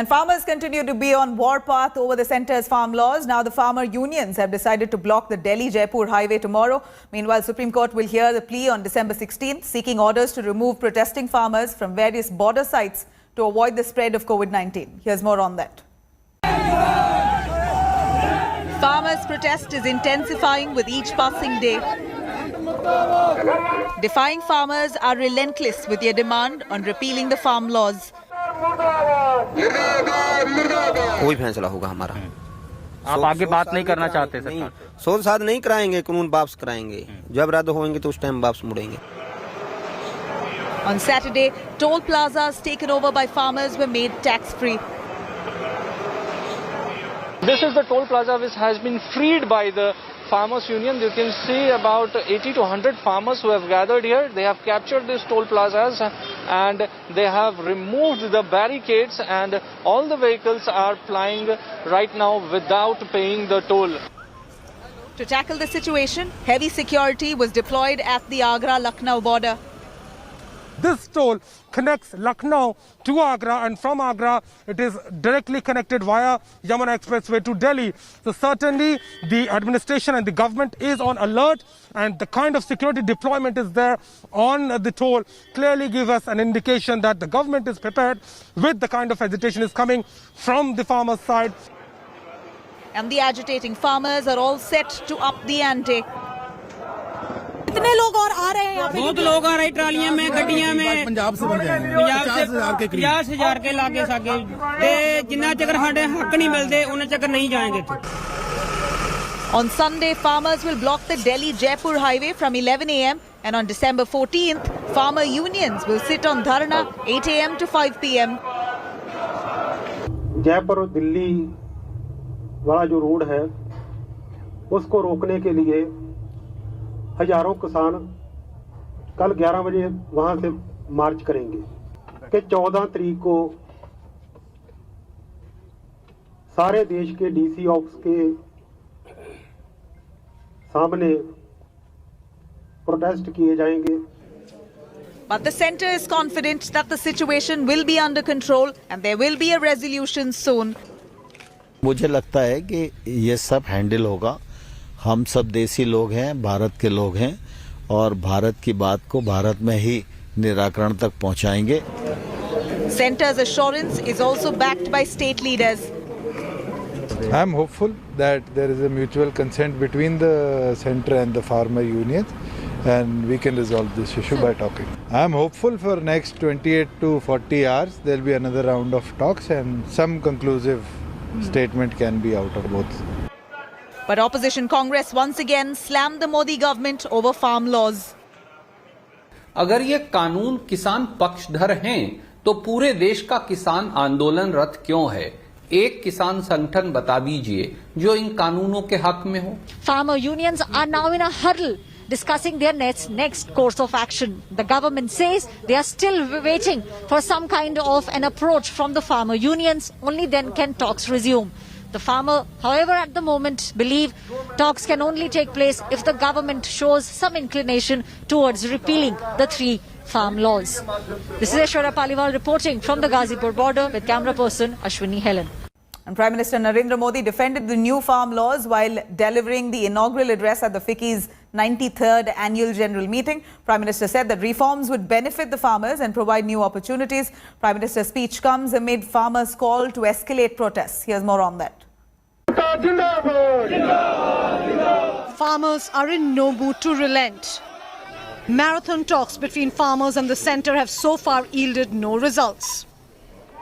And farmers continue to be on warpath over the centre's farm laws. Now the farmer unions have decided to block the Delhi-Jaipur highway tomorrow. Meanwhile, Supreme Court will hear the plea on December 16th, seeking orders to remove protesting farmers from various border sites to avoid the spread of COVID-19. Here's more on that. Farmers' protest is intensifying with each passing day. Defying farmers are relentless with their demand on repealing the farm laws. कोई फैसला होगा हमारा। आप आगे बात नहीं करना चाहते सरकार? सोच साध नहीं कराएंगे, कानून वापस कराएंगे। जब रद्द होंगे तो उस टाइम वापस मुड़ेंगे। On Saturday, toll plazas taken over by farmers were made tax-free. This is the toll plaza which has been freed by the farmers union. You can see about 80 to 100 farmers who have gathered here. They have captured these toll plazas and they have removed the barricades, and all the vehicles are plying right now without paying the toll. To tackle the situation, heavy security was deployed at the Agra-Lucknow border. This toll connects Lucknow to Agra, and from Agra it is directly connected via Yamuna Expressway to Delhi. So certainly the administration and the government is on alert, and the kind of security deployment is there on the toll clearly gives us an indication that the government is prepared with the kind of agitation is coming from the farmers' side. And the agitating farmers are all set to up the ante. कितने लोग और आ रहे हैं यहाँ पे? बहुत लोग आ रहे हैं ट्रालियां में, गड्डियां में। पंजाब से बन जाएंगे। 50,000 के लागे सागे। ते जिन्ना चक्कर हमारे हक नहीं मिलते, उन्हें चक्कर नहीं जाएंगे। On Sunday, farmers will block the Delhi-Jaipur highway from 11 a.m. and on December 14th, farmer unions will sit on dharna 8 a.m. to 5 p.m. Jaipur Delhi वाला जो रोड है, उसको रोकने के लिए हजारों किसान कल 11 बजे वहां से मार्च करेंगे कि 14 तारीख को सारे देश के डीसी ऑफिस के सामने प्रोटेस्ट किए जाएंगे। But the centre is confident that the situation will be under control and there will be a resolution soon. मुझे लगता है कि ये सब हैंडल होगा। हम सब देसी लोग हैं, भारत के लोग हैं, और भारत की बात को भारत में ही निराकरण तक पहुंचाएंगे। Centre's assurance is also backed by state leaders. I am hopeful that there is a mutual consent between the centre and the farmer unions, and we can resolve this issue by talking. I am hopeful for next 28 to 40 hours there will be another round of talks and some conclusive statement can be out of both. But opposition Congress once again slammed the Modi government over farm laws. अगर ये कानून किसान पक्षधर हैं, तो पूरे देश का किसान आंदोलनरत क्यों है? एक किसान संगठन बता दीजिए जो इन कानूनों के हक में हो। Farmer unions are now in a huddle discussing their next course of action. The government says they are still waiting for some kind of an approach from the farmer unions. Only then can talks resume. The farmer, however, at the moment believe talks can only take place if the government shows some inclination towards repealing the 3 farm laws. This is Aishwarya Paliwal reporting from the Ghazipur border with camera person Ashwini Helen. And Prime Minister Narendra Modi defended the new farm laws while delivering the inaugural address at the FICCI's 93rd annual general meeting. Prime Minister said that reforms would benefit the farmers and provide new opportunities. Prime Minister's speech comes amid farmers' call to escalate protests. Here's more on that. Farmers are in no mood to relent. Marathon talks between farmers and the centre have so far yielded no results.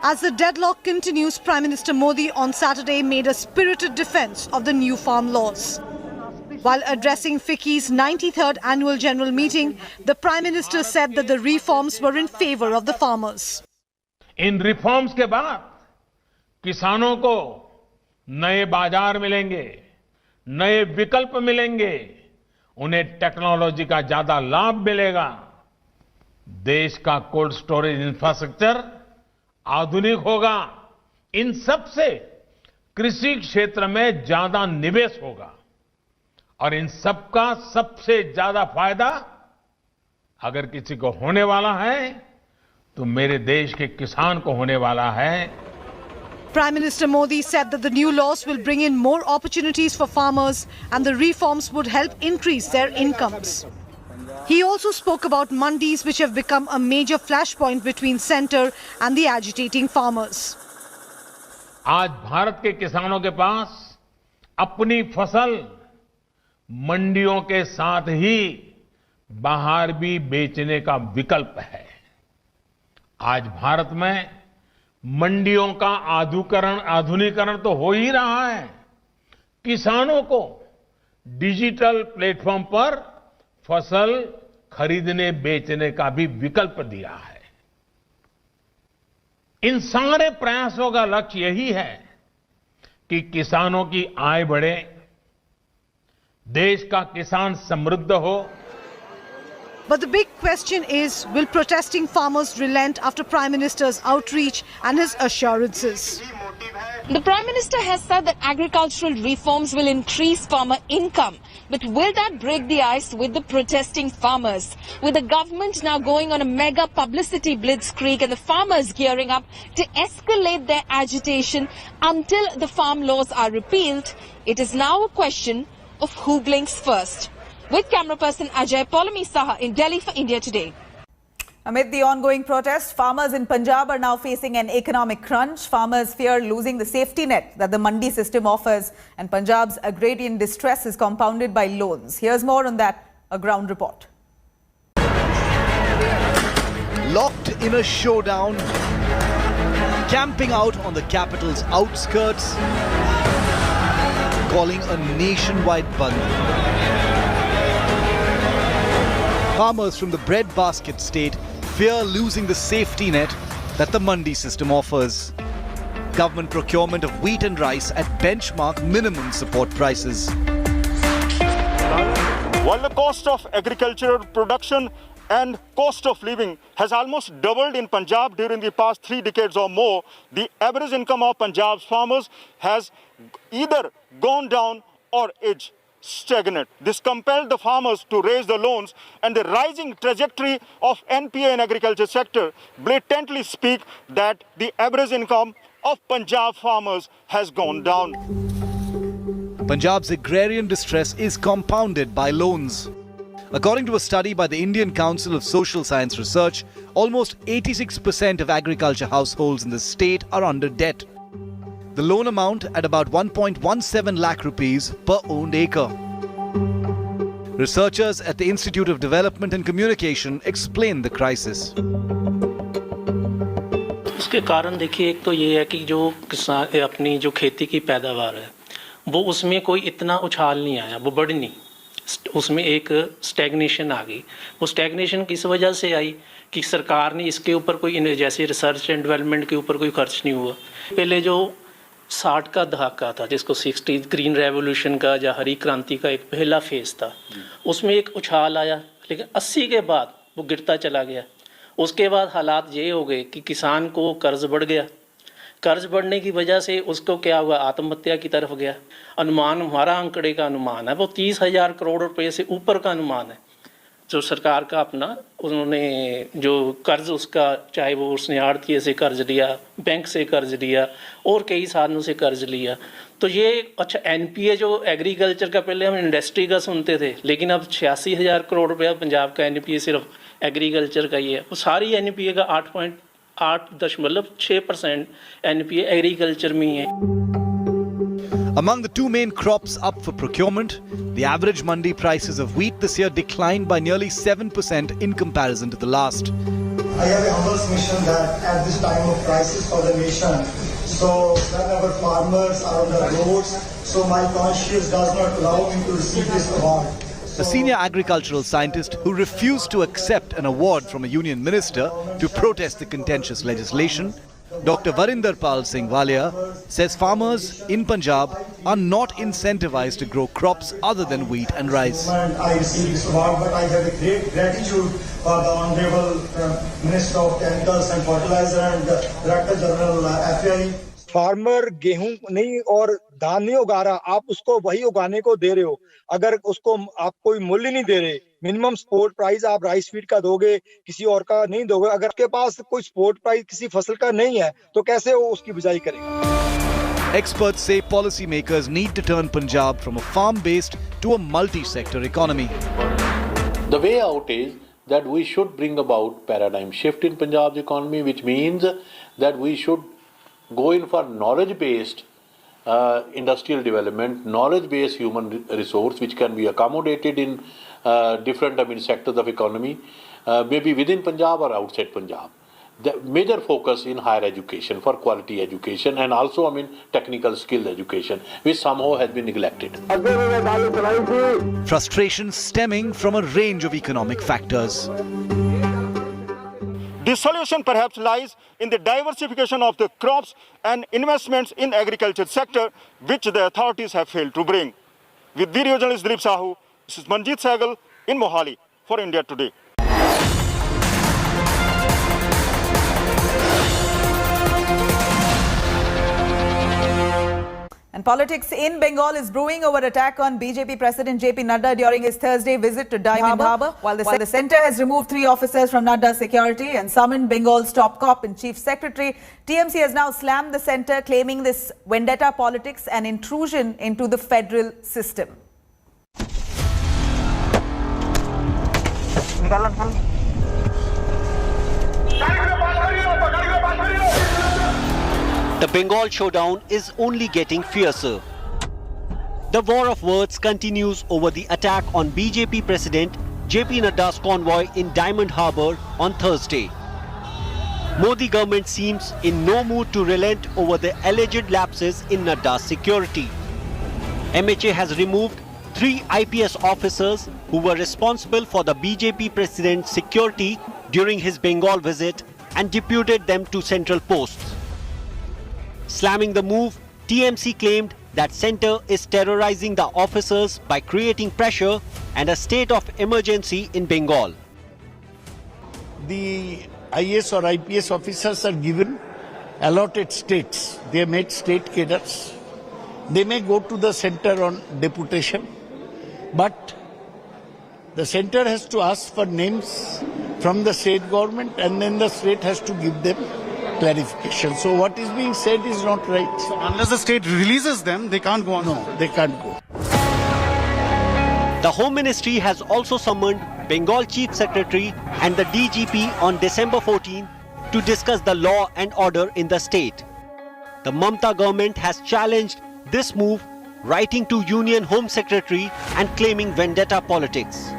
As the deadlock continues, Prime Minister Modi on Saturday made a spirited defence of the new farm laws. While addressing FICCI's 93rd annual general meeting, the Prime Minister said that the reforms were in favour of the farmers. In reforms के बाद किसानों को नए बाजार मिलेंगे, नए विकल्प मिलेंगे, उन्हें टेक्नोलॉजी का ज्यादा लाभ मिलेगा, देश का कोल्ड स्टोरेज इंफ्रास्ट्रक्चर आधुनिक होगा, इन सब से कृषि क्षेत्र में ज्यादा निवेश होगा और इन सबका सबसे ज्यादा फायदा अगर किसी को होने वाला है तो मेरे देश के किसान को होने वाला है। Prime Minister Modi said that the new laws will bring in more opportunities for farmers and the reforms would help increase their incomes. He also spoke about mandis, which have become a major flashpoint between centre and the agitating farmers. आज भारत के किसानों के पास अपनी फसल मंडियों के साथ ही बाहर भी बेचने का विकल्प है। आज भारत में मंडियों का आधुनिकीकरण तो हो ही रहा है। किसानों को डिजिटल प्लेटफॉर्म पर फसल खरीदने बेचने का भी विकल्प दिया है। इन सारे प्रयासों का लक्ष्य यही है कि किसानों की आय बढ़े, देश का किसान समृद्ध हो। But the big question is, will protesting farmers relent after Prime Minister's outreach and his assurances? The Prime Minister has said that agricultural reforms will increase farmer income. But will that break the ice with the protesting farmers? With the government now going on a mega publicity blitzkrieg and the farmers gearing up to escalate their agitation until the farm laws are repealed, it is now a question of who blinks first. With camera person Ajay Polami Saha in Delhi for India Today. Amid the ongoing protests, farmers in Punjab are now facing an economic crunch. Farmers fear losing the safety net that the mandi system offers, and Punjab's agrarian distress is compounded by loans. Here's more on that, a ground report. Locked in a showdown, camping out on the capital's outskirts, calling a nationwide bandh. Farmers from the breadbasket state fear losing the safety net that the mandi system offers. Government procurement of wheat and rice at benchmark minimum support prices. While the cost of agricultural production and cost of living has almost doubled in Punjab during the past 3 decades or more, the average income of Punjab's farmers has either gone down or is stagnant. This compelled the farmers to raise the loans, and the rising trajectory of NPA in agriculture sector blatantly speak that the average income of Punjab farmers has gone down. Punjab's agrarian distress is compounded by loans. According to a study by the Indian Council of Social Science Research, almost 86% of agriculture households in the state are under debt. The loan amount at about 1.17 lakh rupees per owned acre. Researchers at the Institute of Development and Communication explain the crisis. उसके कारण देखिए, एक तो ये है कि जो किसान अपनी जो खेती की पैदावार है वो उसमें कोई इतना उछाल नहीं आया, वो बढ़ी नहीं, उसमें एक स्टैग्नेशन आ गई। वो स्टैग्नेशन किस वजह से आई कि सरकार ने इसके ऊपर कोई जैसे रिसर्च एंड डेवलपमेंट के ऊपर कोई खर्च नहीं हुआ। पहले जो 60 का दहाका था, जिसको 60 ग्रीन रेवोल्यूशन का या हरी क्रांति का एक पहला फेज था, उसमें एक उछाल आया, लेकिन 80 के बाद वो गिरता चला गया। उसके बाद हालात ये हो गए कि किसान को कर्ज बढ़ गया। कर्ज बढ़ने की वजह से उसको क्या हुआ, आत्महत्या की तरफ गया। अनुमान, हमारा आंकड़े का अनुमान है वो 30,000 करोड़ रुपए से ऊपर का अनुमान है जो सरकार का अपना, उन्होंने जो कर्ज उसका, चाहे वो उसने आड़तिये से कर्ज लिया, बैंक से कर्ज लिया और कई साधनों से कर्ज लिया। तो ये अच्छा एनपीए जो एग्रीकल्चर का, पहले हम इंडस्ट्री का सुनते थे, लेकिन अब 86,000 करोड़ रुपया पंजाब का एनपीए सिर्फ एग्रीकल्चर का ही है। वो सारी एनपीए का 8.6% एनपीए एग्रीकल्चर में ही है। Among the two main crops up for procurement, the average mandi prices of wheat this year declined by nearly 7% in comparison to the last. I have a humble submission that at this time of crisis for the nation, so whenever farmers are on the roads, so my conscience does not allow me to receive this award. A senior agricultural scientist who refused to accept an award from a union minister to protest the contentious legislation, Dr. Varinder Pal Singh Walia, says farmers in Punjab are not incentivized to grow crops other than wheat and rice. I received this award, but I have a great gratitude for the Honorable Minister of Chemicals and Fertilizer and Director General FAI. Farmer गेहूं नहीं और धान नहीं उगा रहा, आप उसको वही उगाने को दे रहे हो। अगर उसको आप कोई मूल्य नहीं दे रहे मिनिमम सपोर्ट प्राइस आप राइस फीड का दोगे, किसी और का नहीं दोगे। अगर आपके पास कोई सपोर्ट प्राइस किसी फसल का नहीं है तो कैसे वो उसकी बिजाई करेगा? Experts say policymakers need to turn Punjab from a farm-based to a multi-sector economy. The way out is that we should bring about paradigm shift in Punjab's economy, which means that we should go in for knowledge-based industrial development, knowledge-based human resource, which can be accommodated in different sectors of economy, maybe within Punjab or outside Punjab. The major focus in higher education for quality education and also technical skill education, which somehow has been neglected. Frustration stemming from a range of economic factors. The solution perhaps lies in the diversification of the crops and investments in agriculture sector, which the authorities have failed to bring. With video journalist Dilip Sahu, this is Manjeet Sehgal in Mohali for India Today. And politics in Bengal is brewing over attack on BJP President JP Nadda during his Thursday visit to Diamond Harbour. While the centre has removed 3 officers from Nadda's security and summoned Bengal's top cop and chief secretary, TMC has now slammed the centre, claiming this vendetta politics and intrusion into the federal system. The Bengal showdown is only getting fiercer. The war of words continues over the attack on BJP President JP Nadda's convoy in Diamond Harbour on Thursday. Modi government seems in no mood to relent over the alleged lapses in Nadda's security. MHA has removed 3 IPS officers who were responsible for the BJP President's security during his Bengal visit and deputed them to central posts. Slamming the move, TMC claimed that centre is terrorizing the officers by creating pressure and a state of emergency in Bengal. The IAS or IPS officers are given allotted states. They are made state cadres. They may go to the centre on deputation, but the centre has to ask for names from the state government and then the state has to give them clarification. So what is being said is not right. So unless the state releases them, they can't go on. No, they can't go. The Home Ministry has also summoned Bengal Chief Secretary and the DGP on December 14 to discuss the law and order in the state. The Mamata government has challenged this move, writing to Union Home Secretary and claiming vendetta politics.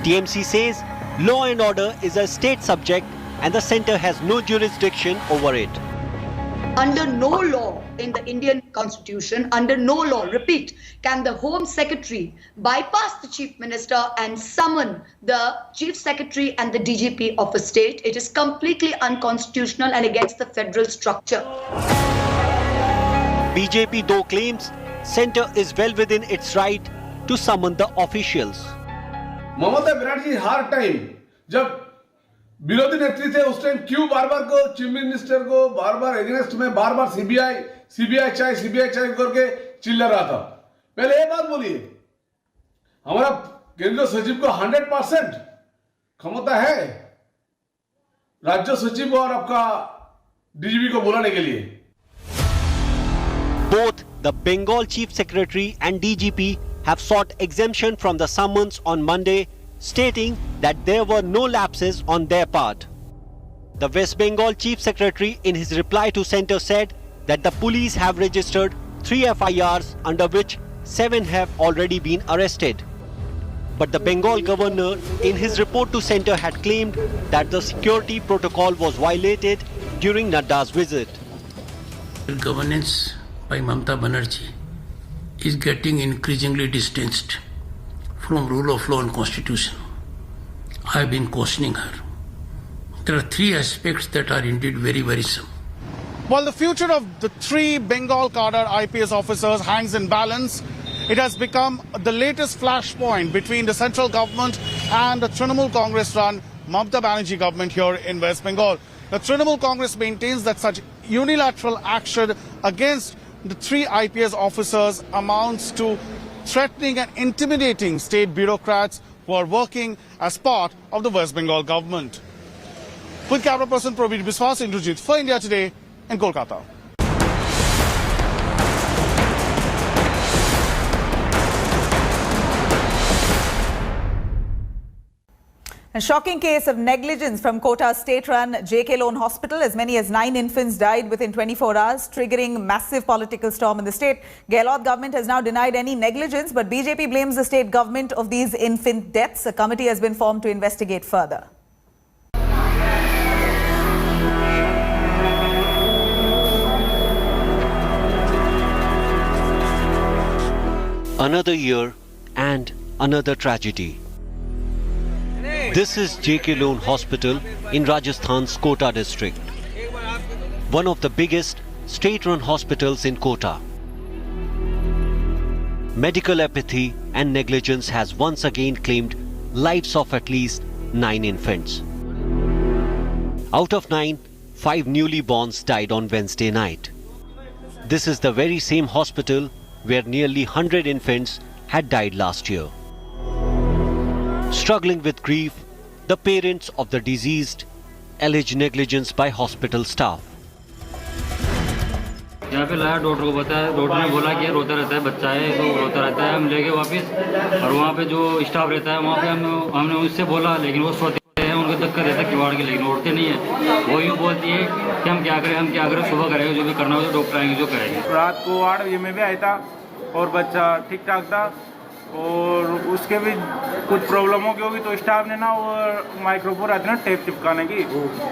TMC says law and order is a state subject and the centre has no jurisdiction over it. Under no law in the Indian Constitution, under no law, repeat, can the Home Secretary bypass the Chief Minister and summon the Chief Secretary and the DGP of a state. It is completely unconstitutional and against the federal structure. BJP though claims centre is well within its right to summon the officials. Mamata Banerjee हर time जब विरोधी नेत्री थे उस time क्यों बार-बार को chief minister को बार-बार अगेंस्ट में बार-बार सीबीआई चाहिए करके चिल्ला रहा था। पहले ये बात बोलिए, हमारा केंद्रीय सचिव को 100% क्षमता है राज्य सचिव और आपका डीजीपी को बुलाने के लिए। Both the Bengal Chief Secretary and DGP have sought exemption from the summons on Monday, stating that there were no lapses on their part. The West Bengal Chief Secretary in his reply to centre said that the police have registered 3 FIRs under which 7 have already been arrested. But the Bengal governor in his report to centre had claimed that the security protocol was violated during Nadda's visit. Governance by Mamata Banerjee is getting increasingly distanced from rule of law and constitution. I have been cautioning her. There are 3 aspects that are indeed very worrisome. While the future of the 3 Bengal cadre IPS officers hangs in balance, it has become the latest flashpoint between the central government and the Trinamool Congress-run Mamata Banerjee government here in West Bengal. The Trinamool Congress maintains that such unilateral action against the 3 IPS officers amounts to threatening and intimidating state bureaucrats who are working as part of the West Bengal government. With camera person Praveer Biswas, Indrajit for India Today in Kolkata. A shocking case of negligence from Kota's state-run JK Lone Hospital. As many as 9 infants died within 24 hours, triggering massive political storm in the state. Gehlot government has now denied any negligence, but BJP blames the state government of these infant deaths. A committee has been formed to investigate further. Another year and another tragedy. This is JK Lone Hospital in Rajasthan's Kota district, one of the biggest state-run hospitals in Kota. Medical apathy and negligence has once again claimed lives of at least 9 infants. Out of 9, 5 newly borns died on Wednesday night. This is the very same hospital where nearly 100 infants had died last year. Struggling with grief, the parents of the deceased allege negligence by hospital staff. यहाँ पे लाया doctor को बताया, doctor ने बोला कि रोता रहता है, बच्चा है तो रोता रहता है, हम लेके वापस और वहाँ पे जो स्टाफ रहता है वहाँ पे हमने उससे बोला, लेकिन वो सोते हैं, उनको धक्का देता है किवाड़ के, लेकिन उठते नहीं है। वो यूँ बोलती है कि हम क्या करें, सुबह करेंगे, जो भी करना हो जो डॉक्टर आएंगे जो करेंगे। रात को 8 बजे में भी आया था और बच्चा ठीक ठाक था, और उसके भी कुछ प्रॉब्लमों की होगी तो स्टाफ ने ना वो माइक्रोफोन आते ना टेप चिपकाने की,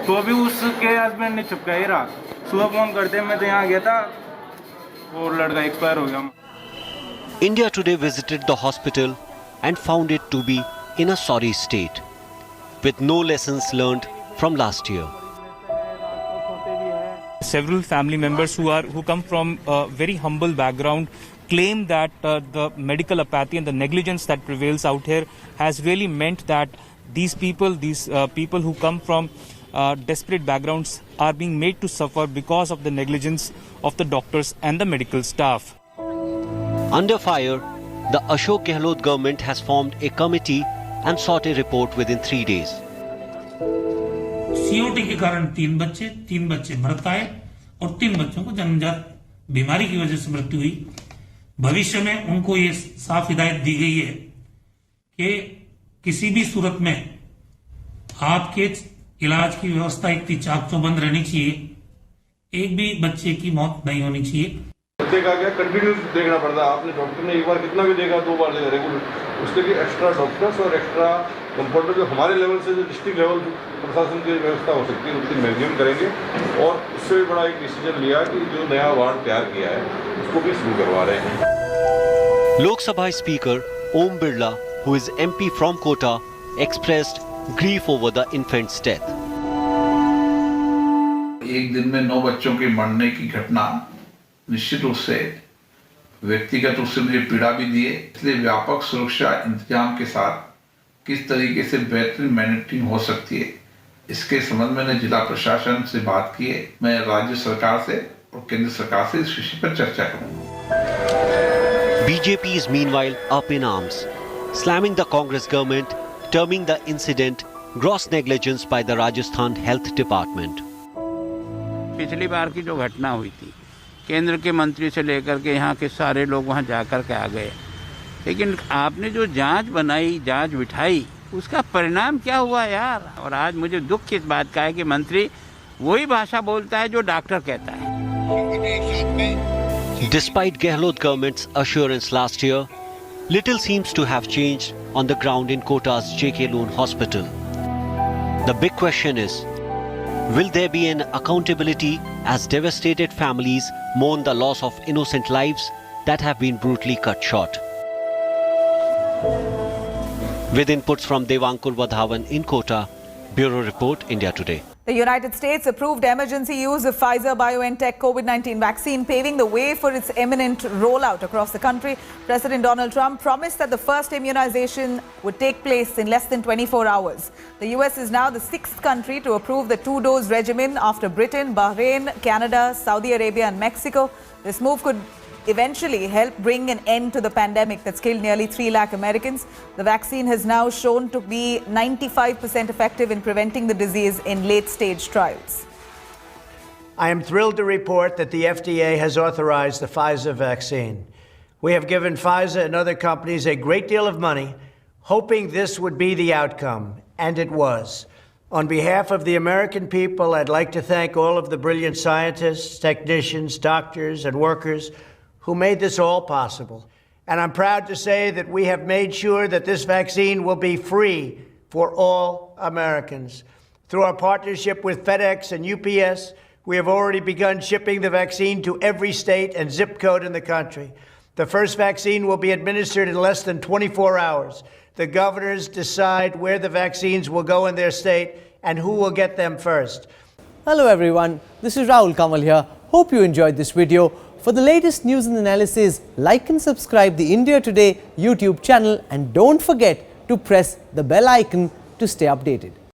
तो अभी उसके हस्बैंड ने चिपकाई रात। सुबह फोन करते मैं तो यहाँ गया था और लड़का एक्सपायर हो गया। India Today visited the hospital and found it to be in a sorry state, with no lessons learned from last year. Several family members who come from a very humble background claim that the medical apathy and the negligence that prevails out here has really meant that these people who come from desperate backgrounds are being made to suffer because of the negligence of the doctors and the medical staff. Under fire, the Ashok Gehlot government has formed a committee and sought a report within 3 days. COT के कारण 3 बच्चे मृत आए और 3 बच्चों को जन्मजात बीमारी की वजह से मृत्यु हुई। भविष्य में उनको ये साफ हिदायत दी गई है कि किसी भी सूरत में आपके इलाज की व्यवस्था इतनी चाक चौबंद रहनी चाहिए, एक भी बच्चे की मौत नहीं होनी चाहिए। बच्चे का क्या कंटिन्यूस देखना पड़ता है, आपने डॉक्टर ने एक बार कितना भी देखा, 2 बार देखा रेगुलर, उसके लिए एक्स्ट्रा डॉक्टर्स और एक्स्ट्रा कंपाउंडर जो हमारे लेवल से जो डिस्ट्रिक्ट लेवल प्रशासन की व्यवस्था हो सकती है उसकी मैक्सिमम करेंगे। और उससे भी बड़ा एक डिसीजन लिया कि जो नया वार्ड तैयार किया है उसको भी शुरू करवा रहे हैं। Lok Sabha Speaker Om Birla, who is MP from Kota, expressed grief over the infant's death. एक दिन में 9 बच्चों के मरने की घटना निश्चित रूप से व्यक्तिगत रूप से मुझे पीड़ा भी दिए, इसलिए व्यापक सुरक्षा इंतजाम के साथ किस तरीके से बेहतरीन मैनेजमेंट हो सकती है, इसके संबंध में मैंने जिला प्रशासन से बात की है। मैं राज्य सरकार से और केंद्र सरकार से इस विषय पर चर्चा करूंगा। BJP is meanwhile up in arms, slamming the Congress government, terming the incident gross negligence by the Rajasthan Health Department. पिछली बार की जो घटना हुई थी, केंद्र के मंत्री से लेकर के यहाँ के सारे लोग वहाँ जाकर के आ गए, लेकिन आपने जो जांच बनाई, जांच बिठाई, उसका परिणाम क्या हुआ यार। और आज मुझे दुख इस बात का है कि मंत्री वही भाषा बोलता है जो डॉक्टर कहता है। Despite Gehlot government's assurance last year, little seems to have changed on the ground in Kota's JK Lone Hospital. The big question is, will there be an accountability as devastated families mourn the loss of innocent lives that have been brutally cut short? With inputs from Devankur Vadhavan in Kota, Bureau Report, India Today. The United States approved emergency use of Pfizer-BioNTech COVID-19 vaccine, paving the way for its imminent rollout across the country. President Donald Trump promised that the first immunization would take place in less than 24 hours. The US is now the 6th country to approve the 2-dose regimen after Britain, Bahrain, Canada, Saudi Arabia and Mexico. This move could eventually help bring an end to the pandemic that's killed nearly 3 lakh Americans. The vaccine has now shown to be 95% effective in preventing the disease in late-stage trials. I am thrilled to report that the FDA has authorized the Pfizer vaccine. We have given Pfizer and other companies a great deal of money, hoping this would be the outcome, and it was. On behalf of the American people, I'd like to thank all of the brilliant scientists, technicians, doctors, and workers who made this all possible. And I'm proud to say that we have made sure that this vaccine will be free for all Americans. Through our partnership with FedEx and UPS, we have already begun shipping the vaccine to every state and zip code in the country. The first vaccine will be administered in less than 24 hours. The governors decide where the vaccines will go in their state and who will get them first. Hello everyone, this is Rahul Kamal here. Hope you enjoyed this video. For the latest news and analysis, like and subscribe the India Today YouTube channel and don't forget to press the bell icon to stay updated.